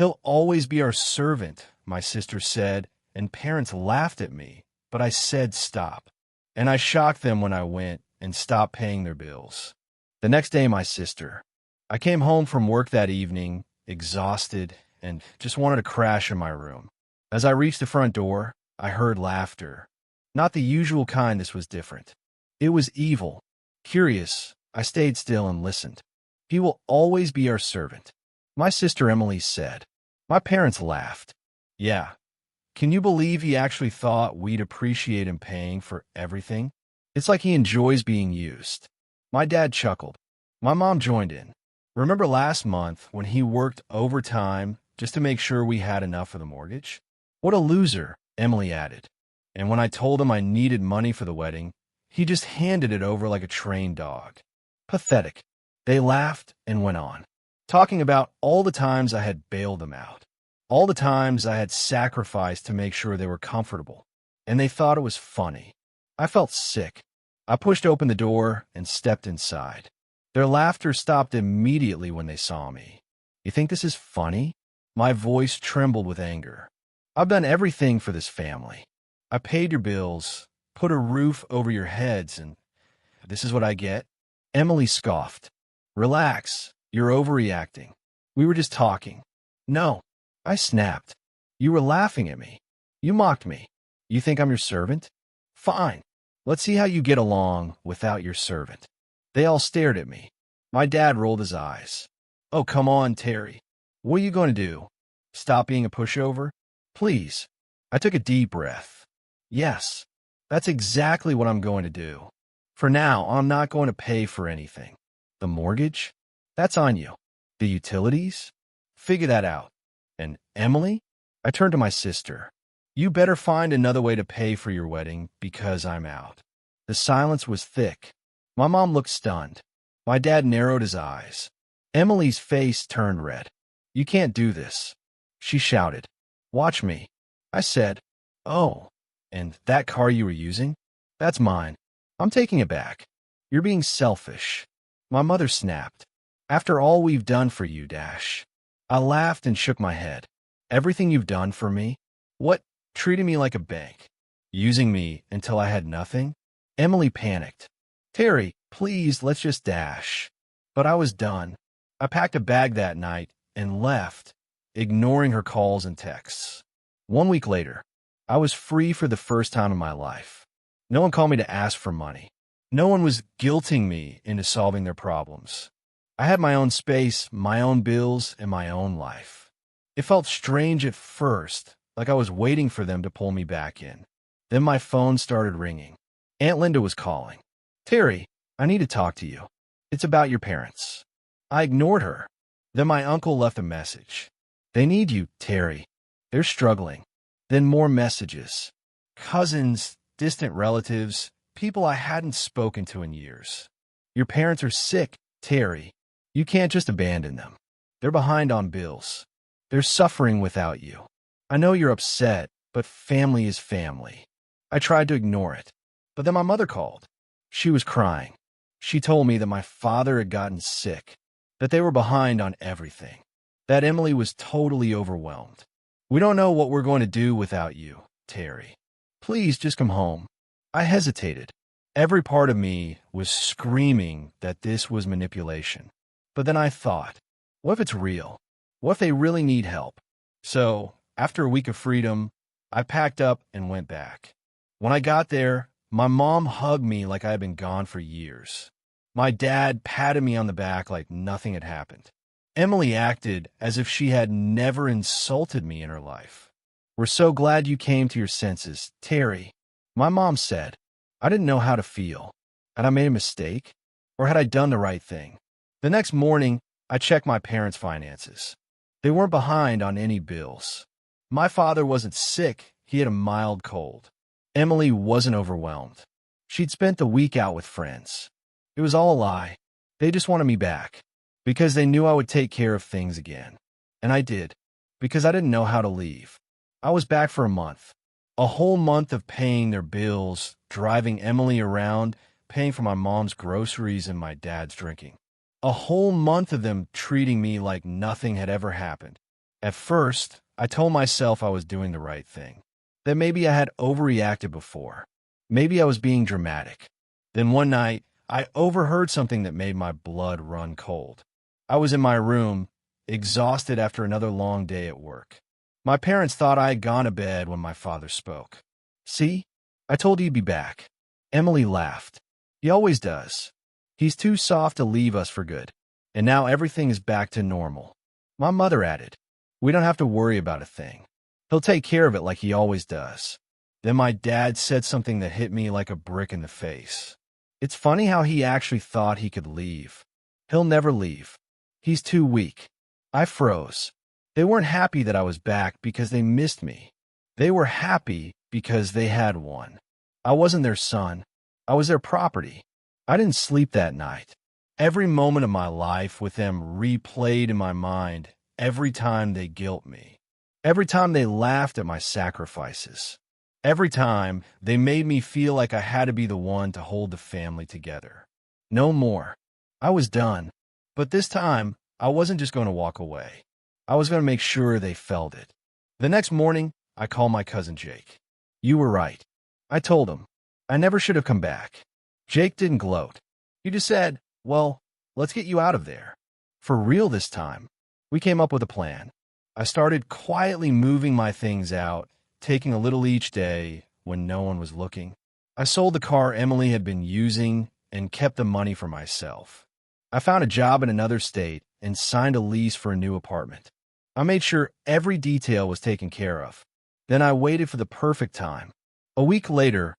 He'll always be our servant, my sister said, and parents laughed at me, but I said stop. And I shocked them when I went and stopped paying their bills. The next day, I came home from work that evening, exhausted, and just wanted to crash in my room. As I reached the front door, I heard laughter. Not the usual kind, this was different. It was evil. Curious, I stayed still and listened. He will always be our servant, my sister Emily said. My parents laughed. Yeah. Can you believe he actually thought we'd appreciate him paying for everything? It's like he enjoys being used. My dad chuckled. My mom joined in. Remember last month when he worked overtime just to make sure we had enough for the mortgage? What a loser, Emily added. And when I told him I needed money for the wedding, he just handed it over like a trained dog. Pathetic. They laughed and went on, talking about all the times I had bailed them out, all the times I had sacrificed to make sure they were comfortable, and they thought it was funny. I felt sick. I pushed open the door and stepped inside. Their laughter stopped immediately when they saw me. You think this is funny? My voice trembled with anger. I've done everything for this family. I paid your bills, put a roof over your heads, and this is what I get? Emily scoffed. Relax, you're overreacting. We were just talking. No, I snapped. You were laughing at me. You mocked me. You think I'm your servant? Fine. Let's see how you get along without your servant. They all stared at me. My dad rolled his eyes. Oh, come on, Terry. What are you going to do? Stop being a pushover? Please. I took a deep breath. Yes, that's exactly what I'm going to do. For now, I'm not going to pay for anything. The mortgage? That's on you. The utilities? Figure that out. And Emily? I turned to my sister. You better find another way to pay for your wedding because I'm out. The silence was thick. My mom looked stunned. My dad narrowed his eyes. Emily's face turned red. You can't do this. She shouted. Watch me. I said, oh, and that car you were using? That's mine. I'm taking it back. You're being selfish. My mother snapped. After all we've done for you, Dash. I laughed and shook my head. Everything you've done for me? What? Treating me like a bank? Using me until I had nothing? Emily panicked. Terry, please, let's just dash. But I was done. I packed a bag that night and left, ignoring her calls and texts. 1 week later, I was free for the first time in my life. No one called me to ask for money. No one was guilting me into solving their problems. I had my own space, my own bills, and my own life. It felt strange at first, like I was waiting for them to pull me back in. Then my phone started ringing. Aunt Linda was calling. Terry, I need to talk to you. It's about your parents. I ignored her. Then my uncle left a message. They need you, Terry. They're struggling. Then more messages. Cousins, distant relatives, people I hadn't spoken to in years. Your parents are sick, Terry. You can't just abandon them. They're behind on bills. They're suffering without you. I know you're upset, but family is family. I tried to ignore it. But then my mother called. She was crying. She told me that my father had gotten sick, that they were behind on everything, that Emily was totally overwhelmed. We don't know what we're going to do without you, Terry. Please just come home. I hesitated. Every part of me was screaming that this was manipulation. But then I thought, what if it's real? What if they really need help? So, after a week of freedom, I packed up and went back. When I got there, my mom hugged me like I had been gone for years. My dad patted me on the back like nothing had happened. Emily acted as if she had never insulted me in her life. We're so glad you came to your senses, Terry. My mom said, I didn't know how to feel. Had I made a mistake? Or had I done the right thing? The next morning, I checked my parents' finances. They weren't behind on any bills. My father wasn't sick, he had a mild cold. Emily wasn't overwhelmed. She'd spent the week out with friends. It was all a lie. They just wanted me back, because they knew I would take care of things again. And I did, because I didn't know how to leave. I was back for a month. A whole month of paying their bills, driving Emily around, paying for my mom's groceries and my dad's drinking. A whole month of them treating me like nothing had ever happened. At first, I told myself I was doing the right thing, that maybe I had overreacted before. Maybe I was being dramatic. Then one night, I overheard something that made my blood run cold. I was in my room, exhausted after another long day at work. My parents thought I had gone to bed when my father spoke. "See? I told you he'd be back." Emily laughed. "He always does. He's too soft to leave us for good. And now everything is back to normal." My mother added, "We don't have to worry about a thing. He'll take care of it like he always does." Then my dad said something that hit me like a brick in the face. "It's funny how he actually thought he could leave. He'll never leave. He's too weak." I froze. They weren't happy that I was back because they missed me. They were happy because they had one. I wasn't their son. I was their property. I didn't sleep that night. Every moment of my life with them replayed in my mind every time they guilt me. Every time they laughed at my sacrifices. Every time they made me feel like I had to be the one to hold the family together. No more. I was done. But this time, I wasn't just going to walk away. I was going to make sure they felt it. The next morning, I called my cousin Jake. "You were right." I told him. "I never should have come back." Jake didn't gloat. He just said, "Well, let's get you out of there." For real this time. We came up with a plan. I started quietly moving my things out, taking a little each day when no one was looking. I sold the car Emily had been using and kept the money for myself. I found a job in another state and signed a lease for a new apartment. I made sure every detail was taken care of. Then I waited for the perfect time. A week later,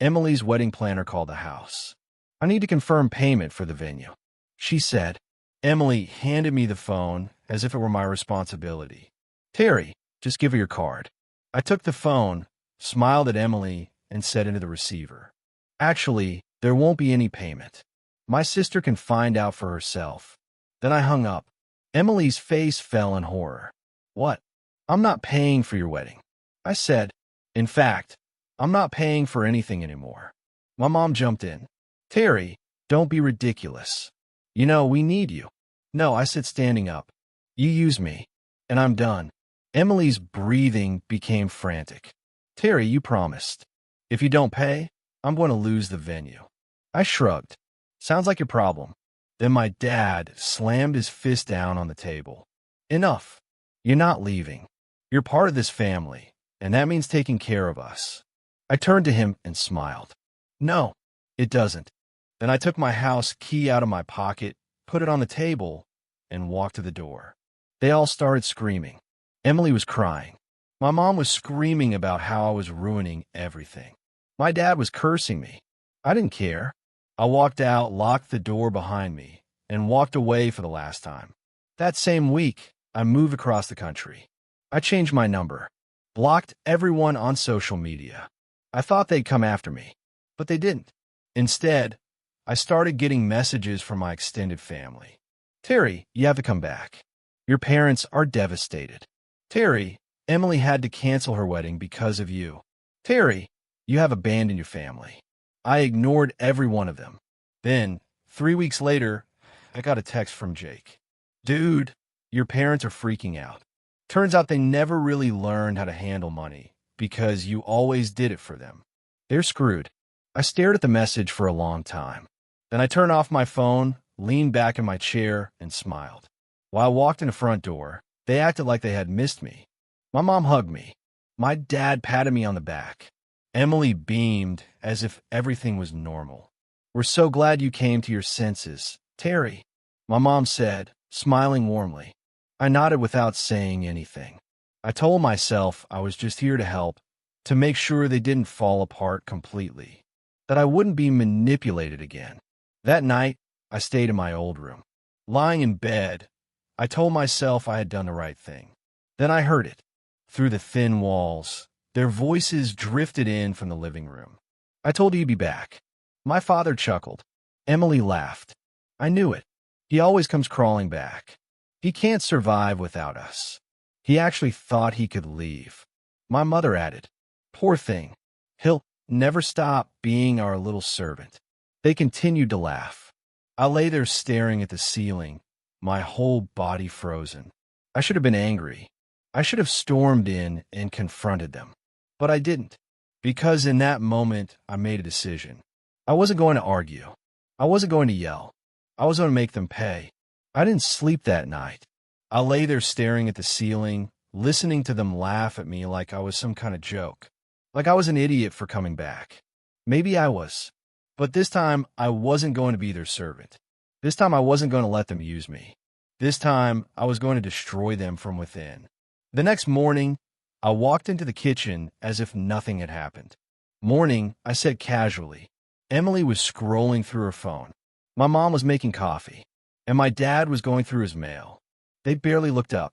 Emily's wedding planner called the house. "I need to confirm payment for the venue," she said. Emily handed me the phone as if it were my responsibility. "Terry, just give her your card." I took the phone, smiled at Emily, and said into the receiver, "Actually, there won't be any payment. My sister can find out for herself." Then I hung up. Emily's face fell in horror. "What? I'm not paying for your wedding," I said. "In fact, I'm not paying for anything anymore." My mom jumped in. "Terry, don't be ridiculous. You know, we need you." "No," I said, standing up. "You use me, and I'm done." Emily's breathing became frantic. "Terry, you promised. If you don't pay, I'm going to lose the venue." I shrugged. "Sounds like your problem." Then my dad slammed his fist down on the table. "Enough. You're not leaving. You're part of this family, and that means taking care of us." I turned to him and smiled. "No, it doesn't." Then I took my house key out of my pocket, put it on the table, and walked to the door. They all started screaming. Emily was crying. My mom was screaming about how I was ruining everything. My dad was cursing me. I didn't care. I walked out, locked the door behind me, and walked away for the last time. That same week, I moved across the country. I changed my number, blocked everyone on social media. I thought they'd come after me, but they didn't. Instead, I started getting messages from my extended family. "Terry, you have to come back. Your parents are devastated." "Terry, Emily had to cancel her wedding because of you." "Terry, you have abandoned your family." I ignored every one of them. Then, 3 weeks later, I got a text from Jake. "Dude, your parents are freaking out. Turns out they never really learned how to handle money because you always did it for them. They're screwed." I stared at the message for a long time. Then I turned off my phone, leaned back in my chair, and smiled. While I walked in the front door, they acted like they had missed me. My mom hugged me. My dad patted me on the back. Emily beamed as if everything was normal. "We're so glad you came to your senses, Terry," my mom said, smiling warmly. I nodded without saying anything. I told myself I was just here to help, to make sure they didn't fall apart completely, that I wouldn't be manipulated again. That night, I stayed in my old room. Lying in bed, I told myself I had done the right thing. Then I heard it. Through the thin walls, their voices drifted in from the living room. "I told you he'd be back." My father chuckled. Emily laughed. "I knew it. He always comes crawling back. He can't survive without us." He actually thought he could leave. My mother added, "Poor thing. He'll never stop being our little servant." They continued to laugh. I lay there staring at the ceiling, my whole body frozen. I should have been angry, I should have stormed in and confronted them. But I didn't, because in that moment I made a decision. I wasn't going to argue. I wasn't going to yell. I was going to make them pay. I didn't sleep that night. I lay there staring at the ceiling, listening to them laugh at me like I was some kind of joke, like I was an idiot for coming back. Maybe I was. But this time, I wasn't going to be their servant. This time, I wasn't going to let them use me. This time, I was going to destroy them from within. The next morning, I walked into the kitchen as if nothing had happened. Morning, I said casually. Emily was scrolling through her phone. My mom was making coffee, and my dad was going through his mail. They barely looked up.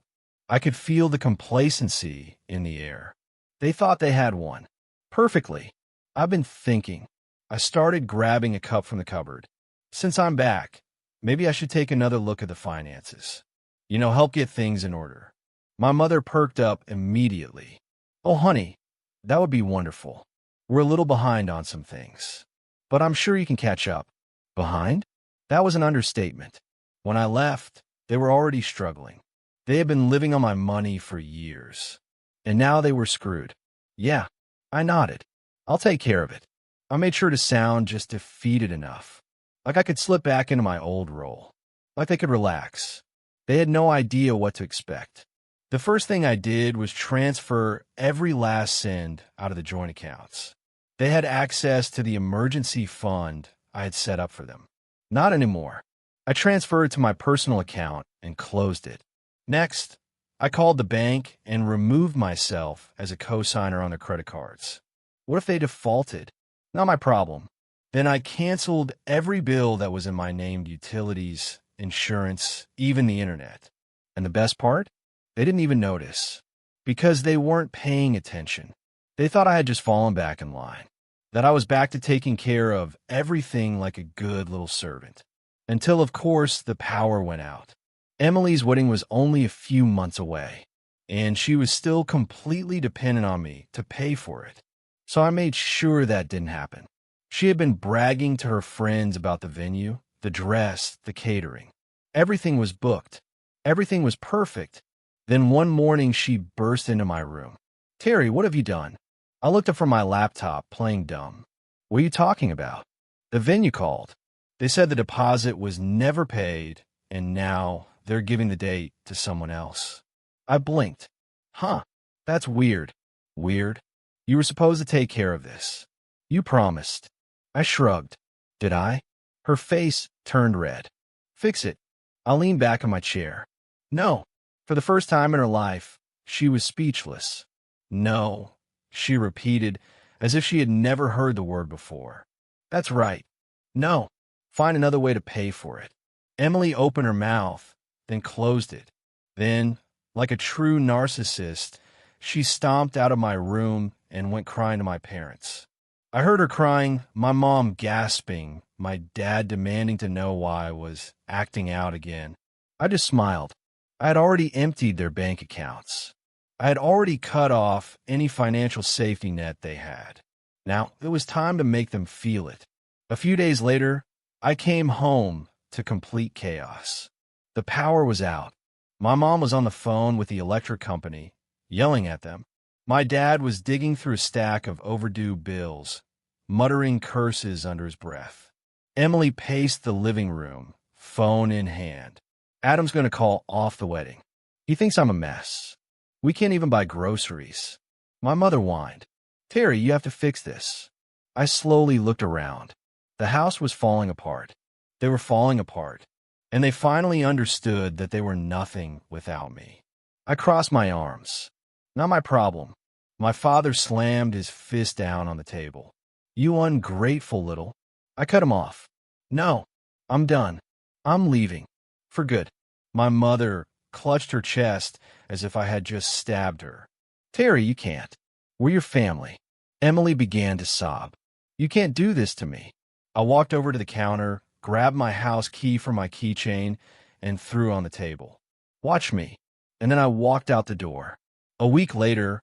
I could feel the complacency in the air. They thought they had one. Perfectly. I've been thinking. I started grabbing a cup from the cupboard. Since I'm back, maybe I should take another look at the finances. Help get things in order. My mother perked up immediately. Oh, honey, that would be wonderful. We're a little behind on some things, but I'm sure you can catch up. Behind? That was an understatement. When I left, they were already struggling. They had been living on my money for years, and now they were screwed. Yeah, I nodded. I'll take care of it. I made sure to sound just defeated enough, like I could slip back into my old role, like they could relax. They had no idea what to expect. The first thing I did was transfer every last cent out of the joint accounts. They had access to the emergency fund I had set up for them. Not anymore. I transferred it to my personal account and closed it. Next, I called the bank and removed myself as a cosigner on their credit cards. What if they defaulted? Not my problem. Then I canceled every bill that was in my named utilities, insurance, even the internet. And the best part? They didn't even notice. Because they weren't paying attention. They thought I had just fallen back in line. That I was back to taking care of everything like a good little servant. Until, of course, the power went out. Emily's wedding was only a few months away, and she was still completely dependent on me to pay for it. So I made sure that didn't happen. She had been bragging to her friends about the venue, the dress, the catering. Everything was booked. Everything was perfect. Then one morning she burst into my room. Terry, what have you done? I looked up from my laptop, playing dumb. What are you talking about? The venue called. They said the deposit was never paid, and now they're giving the date to someone else. I blinked. Huh, that's weird. Weird? You were supposed to take care of this. You promised. I shrugged. Did I? Her face turned red. Fix it. I leaned back in my chair. No. For the first time in her life, she was speechless. No, she repeated, as if she had never heard the word before. That's right. No. Find another way to pay for it. Emily opened her mouth, then closed it. Then, like a true narcissist, she stomped out of my room and went crying to my parents. I heard her crying, my mom gasping, my dad demanding to know why I was acting out again. I just smiled. I had already emptied their bank accounts. I had already cut off any financial safety net they had. Now, it was time to make them feel it. A few days later, I came home to complete chaos. The power was out. My mom was on the phone with the electric company, yelling at them. My dad was digging through a stack of overdue bills, muttering curses under his breath. Emily paced the living room, phone in hand. Adam's going to call off the wedding. He thinks I'm a mess. We can't even buy groceries. My mother whined. Terry, you have to fix this. I slowly looked around. The house was falling apart. They were falling apart. And they finally understood that they were nothing without me. I crossed my arms. Not my problem. My father slammed his fist down on the table. You ungrateful little. I cut him off. No, I'm done. I'm leaving. For good. My mother clutched her chest as if I had just stabbed her. Terry, you can't. We're your family. Emily began to sob. You can't do this to me. I walked over to the counter, grabbed my house key from my keychain, and threw on the table. Watch me. And then I walked out the door. A week later,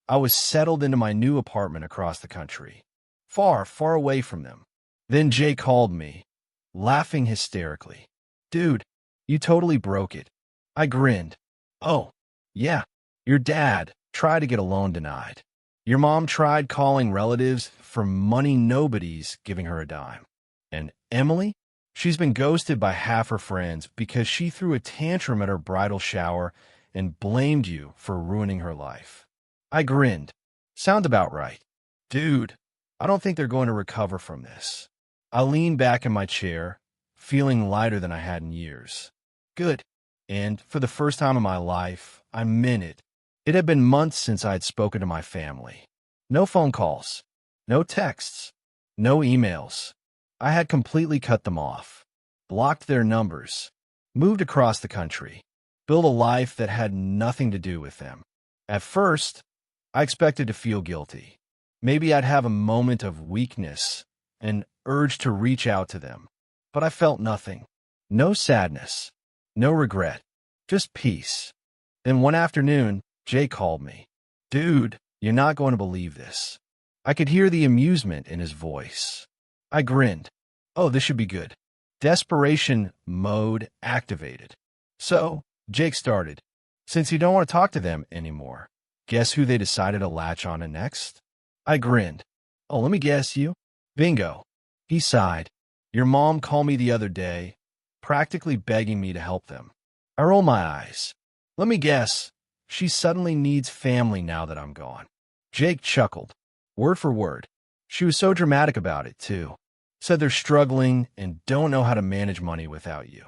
I was settled into my new apartment across the country, far, far away from them. Then Jay called me, laughing hysterically. Dude, you totally broke it. I grinned. Oh, yeah. Your dad tried to get a loan denied. Your mom tried calling relatives for money nobody's giving her a dime. And Emily? She's been ghosted by half her friends because she threw a tantrum at her bridal shower and blamed you for ruining her life. I grinned. Sounds about right. Dude, I don't think they're going to recover from this. I leaned back in my chair, feeling lighter than I had in years. Good. And for the first time in my life, I meant it. It had been months since I had spoken to my family. No phone calls, no texts, no emails. I had completely cut them off, blocked their numbers, moved across the country, built a life that had nothing to do with them. At first, I expected to feel guilty. Maybe I'd have a moment of weakness, an urge to reach out to them. But I felt nothing. No sadness, no regret, just peace. Then one afternoon, Jay called me. Dude, you're not going to believe this. I could hear the amusement in his voice. I grinned. Oh, this should be good. Desperation mode activated. So, Jake started. Since you don't want to talk to them anymore, guess who they decided to latch on to next? I grinned. Oh, let me guess you. Bingo. He sighed. Your mom called me the other day, practically begging me to help them. I rolled my eyes. Let me guess. She suddenly needs family now that I'm gone. Jake chuckled. Word for word. She was so dramatic about it, too. Said they're struggling and don't know how to manage money without you.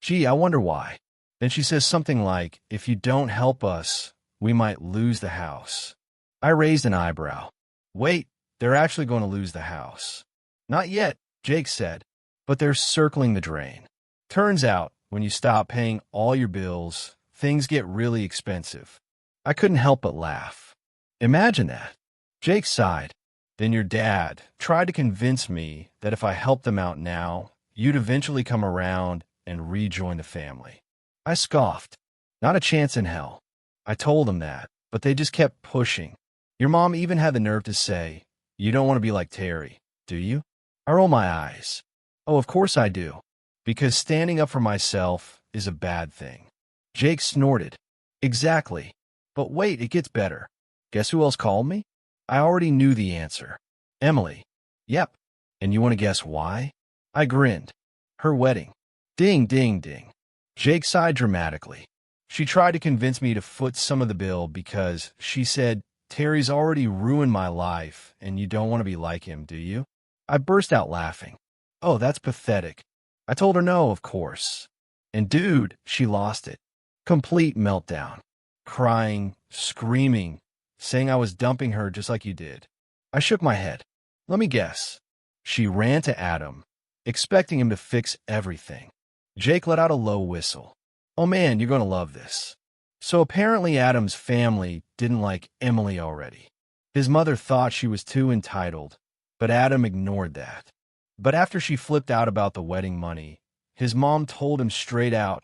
Gee, I wonder why. Then she says something like, if you don't help us, we might lose the house. I raised an eyebrow. Wait, they're actually going to lose the house. Not yet, Jake said, but they're circling the drain. Turns out, when you stop paying all your bills, things get really expensive. I couldn't help but laugh. Imagine that. Jake sighed. Then your dad tried to convince me that if I helped them out now, you'd eventually come around and rejoin the family. I scoffed. Not a chance in hell. I told them that, but they just kept pushing. Your mom even had the nerve to say, you don't want to be like Terry, do you? I roll my eyes. Oh, of course I do. Because standing up for myself is a bad thing. Jake snorted. Exactly. But wait, it gets better. Guess who else called me? I already knew the answer. Emily. Yep. And you want to guess why? I grinned. Her wedding. Ding, ding, ding. Jake sighed dramatically. She tried to convince me to foot some of the bill because she said, Terry's already ruined my life and you don't want to be like him, do you? I burst out laughing. Oh, that's pathetic. I told her no, of course. And dude, she lost it. Complete meltdown. Crying, screaming, saying I was dumping her just like you did. I shook my head. Let me guess. She ran to Adam, expecting him to fix everything. Jake let out a low whistle. Oh man, you're going to love this. So apparently Adam's family didn't like Emily already. His mother thought she was too entitled, but Adam ignored that. But after she flipped out about the wedding money, his mom told him straight out,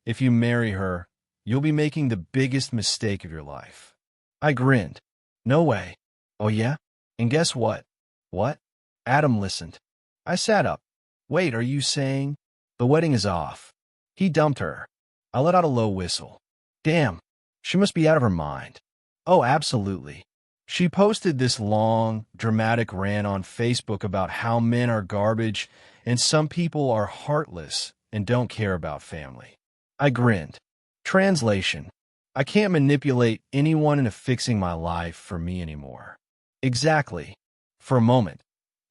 if you marry her, you'll be making the biggest mistake of your life. I grinned. No way. Oh yeah? And guess what? What? Adam listened. I sat up. Wait, are you saying? The wedding is off. He dumped her. I let out a low whistle. Damn, she must be out of her mind. Oh, absolutely. She posted this long, dramatic rant on Facebook about how men are garbage and some people are heartless and don't care about family. I grinned. Translation. I can't manipulate anyone into fixing my life for me anymore. Exactly. For a moment,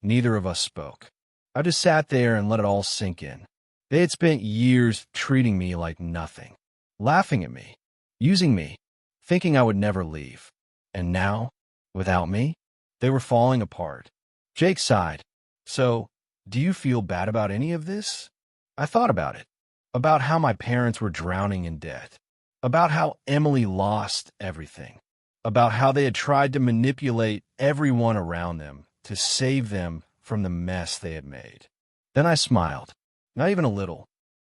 neither of us spoke. I just sat there and let it all sink in. They had spent years treating me like nothing, laughing at me, using me, thinking I would never leave. And now, without me, they were falling apart. Jake sighed. So, do you feel bad about any of this? I thought about it. About how my parents were drowning in debt. About how Emily lost everything. About how they had tried to manipulate everyone around them to save them from the mess they had made. Then I smiled. Not even a little.